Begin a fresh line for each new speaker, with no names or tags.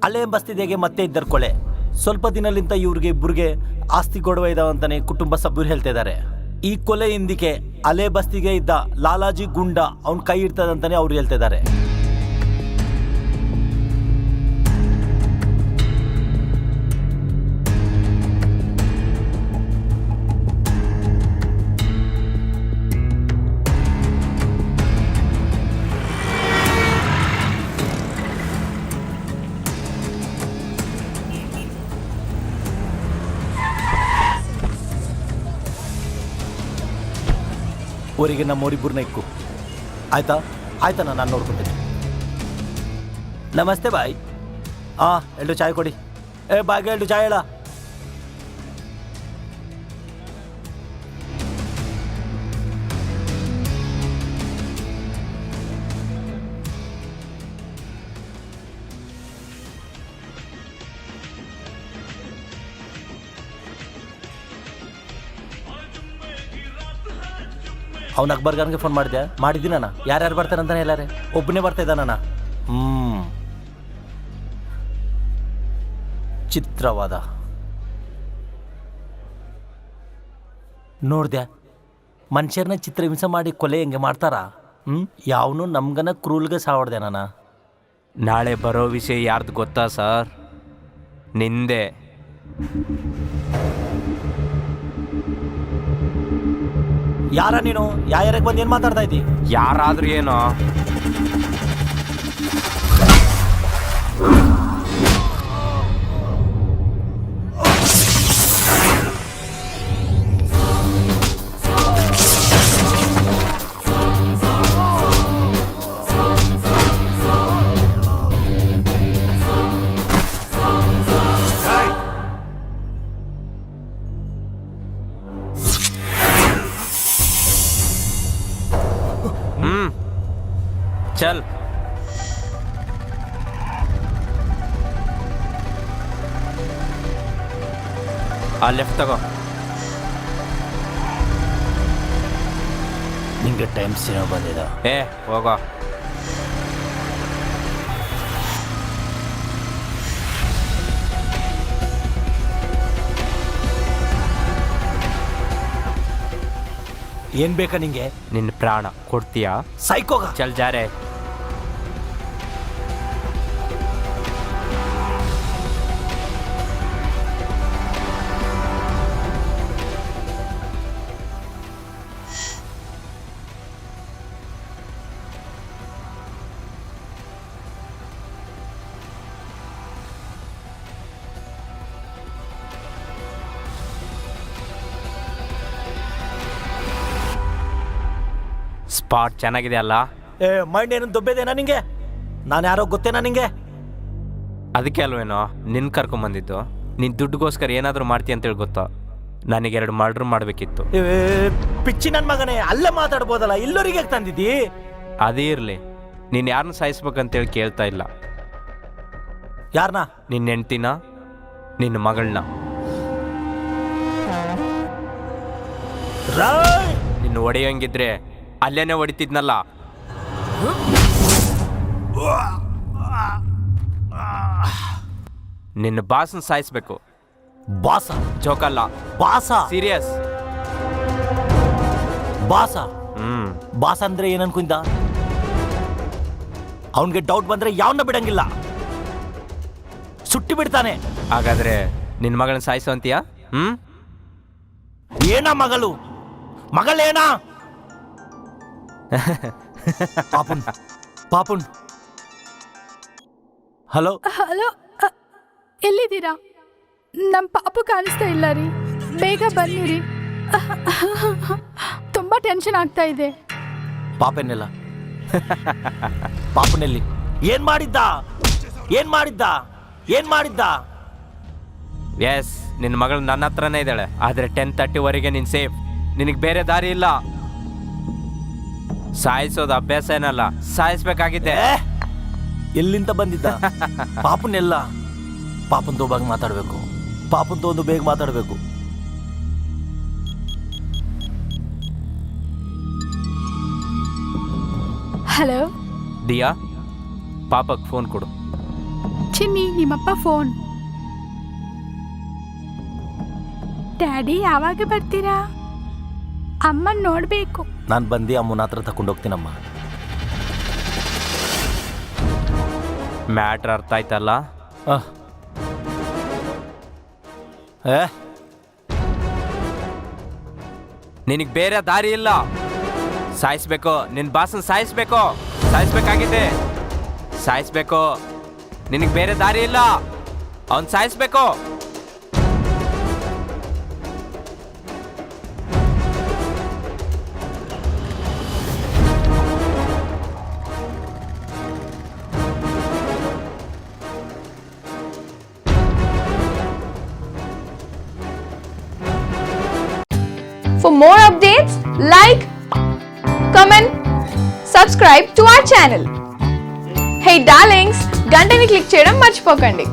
ಅಲೆ ಬಸ್ತಿದೆಗೆ ಮತ್ತೆ ಇದ್ದರ್ ಕೊಳೆ. ಸ್ವಲ್ಪ ದಿನಲಿಂದ ಇವ್ರಿಗೆ ಇಬ್ಬರಿಗೆ ಆಸ್ತಿ ಗೊಡವೆ ಇದಾವಂತಾನೆ ಕುಟುಂಬ ಸಭ್ಯರು ಹೇಳ್ತಾ ಇದ್ದಾರೆ. ಈ ಕೊಲೆ ಹಿಂದಿಕೆ ಅಲೆ ಬಸ್ತಿಗೆ ಇದ್ದ ಲಾಲಾಜಿ ಗುಂಡ ಅವ್ನ ಕೈ ಇರ್ತದಂತಾನೆ ಅವ್ರು ಹೇಳ್ತಾ ಇದ್ದಾರೆ. ಊರಿಗೆ ನಮ್ಮೂರಿಬ್ಬರನ್ನ ಇಕ್ಕು ಆಯ್ತಾ? ಆಯ್ತಾ, ನಾನು ನೋಡ್ಕೊತೀನಿ. ನಮಸ್ತೆ ಬಾಯ್. ಎರಡು ಚಾಯ್ ಕೊಡಿ. ಬಾಯ್ಗೆ ಎರಡು ಚಾಯ್ ಹೇಳ. ಅವ್ನು ಅಕ್ಬರ್ ಖಾನ್ಗೆ ಫೋನ್ ಮಾಡಿದೆ? ಮಾಡಿದ್ದೀನಣ್ಣ. ಯಾರ್ಯಾರು ಬರ್ತಾರಂತಾನೆ ಎಲ್ಲಾರೆ? ಒಬ್ಬನೇ ಬರ್ತಾ ಇದ್ದಾನಣ್ಣ. ಚಿತ್ರವಾದ ನೋಡ್ದೆ. ಮನುಷ್ಯರನ್ನ ಚಿತ್ರಹಿಂಸೆ ಮಾಡಿ ಕೊಲೆ ಹೆಂಗೆ ಮಾಡ್ತಾರ? ಯಾವನು ನಮ್ಗನ ಕ್ರೂಲ್ಗೆ ಸಾವಡ್ದೆ ನಾನು.
ನಾಳೆ ಬರೋ ವಿಷಯ ಯಾರ್ದು ಗೊತ್ತಾ ಸರ್? ನಿಂದೆ.
ಯಾರ ನೀನು? ಯಾರ್ಯಾರಿಗೆ ಬಂದು ಏನು ಮಾತಾಡ್ತಾ ಇದ್ದಿ?
ಯಾರಾದ್ರೂ ಏನೋ. चल आ लेफ्ट तगो.
ನಿಂಗೆ ಟೈಮ್ ಸಿನಿಮಾ ಬಂದಿದ?
ಹೋಗೋ.
ಏನ್ ಬೇಕಾ ನಿಂಗೆ?
ನಿನ್ನ ಪ್ರಾಣ ಕೊಡ್ತೀಯಾ?
ಸೈಕೋಗ.
ಚಲ್ ಜಾರೆ. ಸ್ಪಾಟ್ ಚೆನ್ನಾಗಿದೆ ಅಲ್ಲ?
ಮೈಂಡ್ ಏನು ದೊಬ್ಬೇದೇನಾ ನಿಂಗೆ? ನಾನು ಯಾರೋ ಗೊತ್ತೇನಾ ನಿಂಗೆ?
ಅದಕ್ಕೆ ಅಲ್ವೇನೋ ನಿನ್ನ ಕರ್ಕೊಂಬಂದಿದ್ದು. ನೀನು ದುಡ್ಡುಗೋಸ್ಕರ ಏನಾದರೂ ಮಾಡ್ತೀಯ ಅಂತೇಳಿ ಗೊತ್ತಾ? ನನಗೆ 2 ಮರ್ಡರ್ ಮಾಡಬೇಕಿತ್ತು.
ಪಿಚ್ಚಿ ನನ್ನ ಮಗನೇ, ಅಲ್ಲೇ ಮಾತಾಡ್ಬೋದಲ್ಲ, ಇಲ್ಲೋರಿಗೆ ತಂದಿದ್ದಿ?
ಅದೇ ಇರಲಿ, ನೀನು ಯಾರನ್ನ ಸಾಯಿಸ್ಬೇಕಂತೇಳಿ ಕೇಳ್ತಾ ಇಲ್ಲ.
ಯಾರನ್ನ?
ನಿನ್ನ ಹೆಂಡ್ತಿನ, ನಿನ್ನ ಮಗಳನ್ನ. ನಿನ್ನ ಹೊಡೆಯೋಂಗಿದ್ರೆ ಅಲ್ಲೇನೆ ಹೊಡಿತಿದ್ನಲ್ಲ. ನಿನ್ನ ಬಾಸನ್ ಸಾಯಿಸ್ಬೇಕು.
ಬಾಸ?
ಜೋಕಲ್ಲ,
ಬಾಸ.
ಸೀರಿಯಸ್.
ಬಾಸ? ಬಾಸ ಅಂದ್ರೆ ಏನ್ ಅನ್ಕೊಂಡ? ಅವನ್ಗೆ ಡೌಟ್ ಬಂದ್ರೆ ಯಾವನ್ನ ಬಿಡಂಗಿಲ್ಲ, ಸುಟ್ಟಿ ಬಿಡ್ತಾನೆ.
ಹಾಗಾದ್ರೆ ನಿನ್ನ ಮಗಳನ್ನ ಸಾಯಿಸು ಅಂತೀಯಾ?
ಏನ ಮಗಳು? ಮಗಳೇನಾ? ಪಾಪುನ್ ಪಾಪುನ್. ಹಲೋ
ಹಲೋ, ಎಲ್ಲಿದ್ದೀರಾ? ನಮ್ಮ ಪಾಪು ಕಾಣಿಸ್ತಾ ಇಲ್ಲ ರೀ, ಬೇಗ ಬನ್ನಿರಿ. ತುಂಬಾ ಟೆನ್ಷನ್ ಆಗ್ತಾ ಇದೆ.
ಪಾಪೆನ್ನೆಲ್ಲ ಪಾಪನೆಲ್ಲಿ? ಏನ್ ಮಾಡಿದ್ದ? ಏನ್ ಮಾಡಿದ್ದ? ಏನ್ ಮಾಡಿದ್ದ?
ಎಸ್, ನಿನ್ನ ಮಗಳು ನನ್ನ ಹತ್ರನೇ ಇದ್ದಾಳೆ. ಆದ್ರೆ 10:30ವರೆಗೆ ನೀನು ಸೇಫ್. ನಿನಗೆ ಬೇರೆ ದಾರಿ ಇಲ್ಲ. ಸಾಯಿಸೋದು ಅಭ್ಯಾಸ ಏನಲ್ಲ, ಸಾಯಿಸ್ಬೇಕಾಗಿದೆ.
ಎಲ್ಲಿಂದ ಬಂದಿದ್ದ? ಪಾಪನೆಲ್ಲ? ಪಾಪಂದು ಬಗ್ಗೆ ಮಾತಾಡ್ಬೇಕು, ಪಾಪಂದು ಒಂದು ಬೇಗ ಮಾತಾಡ್ಬೇಕು.
ಹಲೋ
ದಿಯಾ, ಪಾಪಕ್ಕೆ ಫೋನ್ ಕೊಡು.
ಚಿನ್ನಿ ನಿಮ್ಮಪ್ಪ ಫೋನ್. ಡ್ಯಾಡಿ ಯಾವಾಗ ಬರ್ತೀರಾ? ಅಮ್ಮನ್ ನೋಡ್ಬೇಕು.
ನಾನು ಬಂದು ಅಮ್ಮನ ಹತ್ರ ತಗೊಂಡೋಗ್ತೀನಮ್ಮ.
ಮ್ಯಾಟ್ರ್ ಅರ್ಥ ಆಯ್ತಲ್ಲ? ನಿನಗೆ ಬೇರೆ ದಾರಿ ಇಲ್ಲ. ಸಾಯಿಸ್ಬೇಕು, ನಿನ್ನ ಬಾಸನ್ ಸಾಯಿಸ್ಬೇಕಾಗಿದೆ. ಸಾಯಿಸ್ಬೇಕು, ನಿನಗೆ ಬೇರೆ ದಾರಿ ಇಲ್ಲ. ಅವನ್ ಸಾಯಿಸ್ಬೇಕು.
For more updates, like, comment, subscribe to our channel. Hey darlings, గంటని click చేయడం మర్చిపోకండి.